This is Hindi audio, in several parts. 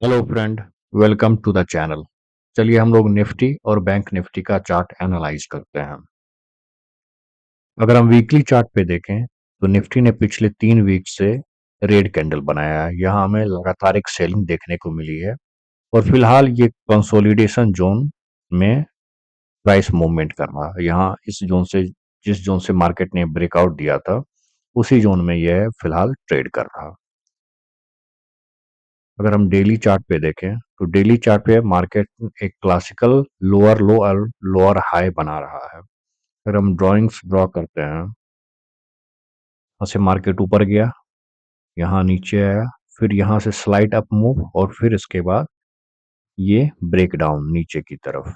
Hello friend, welcome to the channel. चलिए हम लोग निफ्टी और बैंक निफ्टी का चार्ट एनालाइज करते हैं। अगर हम वीकली चार्ट पे देखें तो निफ्टी ने पिछले 3 वीक से रेड कैंडल बनाया है। यहाँ हमें लगातार एक सेलिंग देखने को मिली है और फिलहाल ये कंसोलिडेशन जोन में प्राइस मूवमेंट कर रहा है। यहाँ इस जोन से जिस जोन से मार्केट ने ब्रेकआउट दिया था उसी जोन में यह फिलहाल ट्रेड कर रहा है। अगर हम डेली चार्ट पे देखें तो डेली चार्ट पे मार्केट एक क्लासिकल लोअर लो और लोअर हाई बना रहा है। अगर हम ड्राइंग्स ड्रॉ करते हैं, यहाँ से मार्केट ऊपर गया, यहाँ नीचे आया, फिर यहाँ से स्लाइड अप मूव और फिर इसके बाद ये ब्रेक डाउन नीचे की तरफ।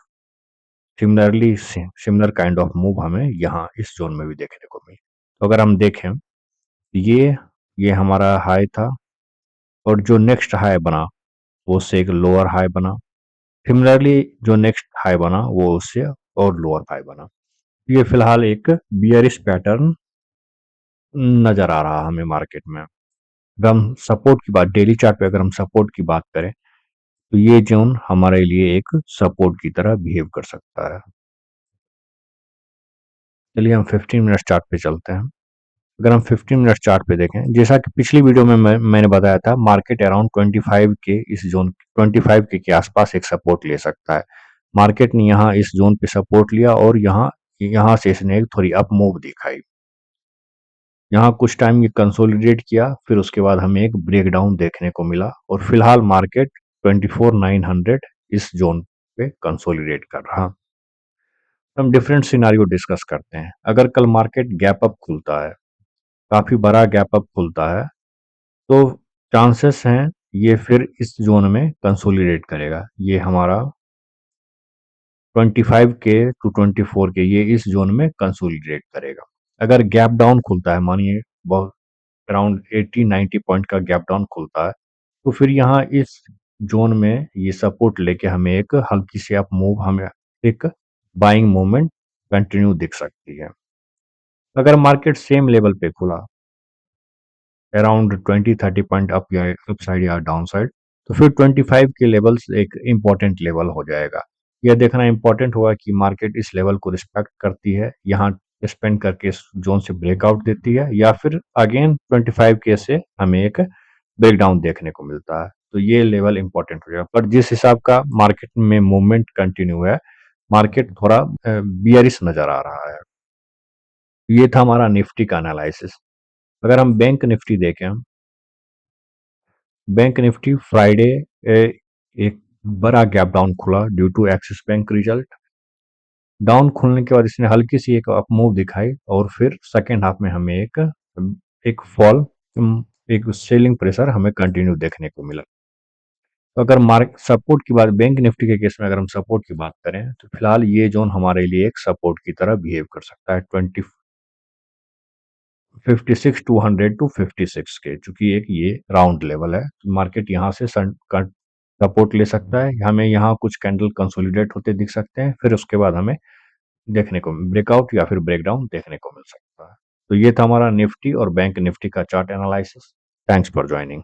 Similarly similar kind of move हमें यहाँ इस जोन में भी देखने को मिली। तो अगर हम देखें ये हमारा हाई था और जो नेक्स्ट हाई बना वो उससे एक लोअर हाई बना। सिमिलरली जो नेक्स्ट हाई बना वो उससे और लोअर हाई बना। ये फिलहाल एक बियरिश पैटर्न नजर आ रहा हमें मार्केट में। अगर हम सपोर्ट की बात डेली चार्ट पे अगर हम सपोर्ट की बात करें तो ये जोन हमारे लिए एक सपोर्ट की तरह बिहेव कर सकता है। चलिए हम 15 मिनट चार्ट पे चलते हैं। अगर हम 15 मिनट चार्ट पे देखें, जैसा कि पिछली वीडियो में मैंने बताया था, मार्केट अराउंड 25 के इस जोन 25 के आसपास एक सपोर्ट ले सकता है। मार्केट ने यहाँ इस जोन पे सपोर्ट लिया और यहाँ यहाँ से इसने एक थोड़ी अप मूव दिखाई। यहाँ कुछ टाइम ये कंसोलिडेट किया, फिर उसके बाद हमें एक ब्रेकडाउन देखने को मिला और फिलहाल मार्केट 24,900 इस जोन पे कंसोलिडेट कर रहा। हम डिफरेंट सिनारियो डिस्कस करते हैं। अगर कल मार्केट गैप अप खुलता है, काफी बड़ा गैप अप खुलता है, तो चांसेस हैं ये फिर इस जोन में कंसोलिडेट करेगा। ये हमारा 25 के टू 24 के ये इस जोन में कंसोलिडेट करेगा। अगर गैप डाउन खुलता है, मानिए बहुत अराउंड 80-90 पॉइंट का गैप डाउन खुलता है, तो फिर यहाँ इस जोन में ये सपोर्ट लेके हमें एक हल्की सी अप मूव, हमें एक बाइंग मूवमेंट कंटिन्यू दिख सकती है। अगर मार्केट सेम लेवल पे खुला अराउंड 20-30 पॉइंट अप या अप साइड या डाउन साइड, तो फिर 25 के लेवल्स एक इम्पोर्टेंट लेवल हो जाएगा। यह देखना इम्पोर्टेंट होगा कि मार्केट इस लेवल को रिस्पेक्ट करती है, यहाँ स्पेंड करके इस जोन से ब्रेकआउट देती है, या फिर अगेन 25 के से हमें एक ब्रेकडाउन देखने को मिलता है। तो ये लेवल इंपॉर्टेंट हो जाएगा। पर जिस हिसाब का मार्केट में मूवमेंट कंटिन्यू है, मार्केट थोड़ा बियरिश नजर आ रहा है। ये था हमारा निफ्टी का एनालिसिस। अगर हम बैंक निफ्टी देखें, बैंक निफ्टी फ्राइडे एक बड़ा गैप डाउन खुला due to Axis bank result. Down खुलने के बाद इसने हल्की सी एक अप मूव दिखाई और फिर सेकेंड हाफ में हमें एक फॉल, एक सेलिंग प्रेशर हमें कंटिन्यू देखने को मिला। तो अगर मार्क सपोर्ट की बात, बैंक निफ्टी के केस में अगर हम सपोर्ट की बात करें तो फिलहाल ये जोन हमारे लिए एक सपोर्ट की तरह बिहेव कर सकता है। 56 200 टू 56 के, चूंकि एक ये राउंड लेवल है, तो मार्केट यहाँ से सपोर्ट ले सकता है। हमें यहाँ कुछ कैंडल कंसोलिडेट होते दिख सकते हैं, फिर उसके बाद हमें देखने को ब्रेकआउट या फिर ब्रेकडाउन देखने को मिल सकता है। तो ये था हमारा निफ्टी और बैंक निफ्टी का chart analysis. Thanks for joining.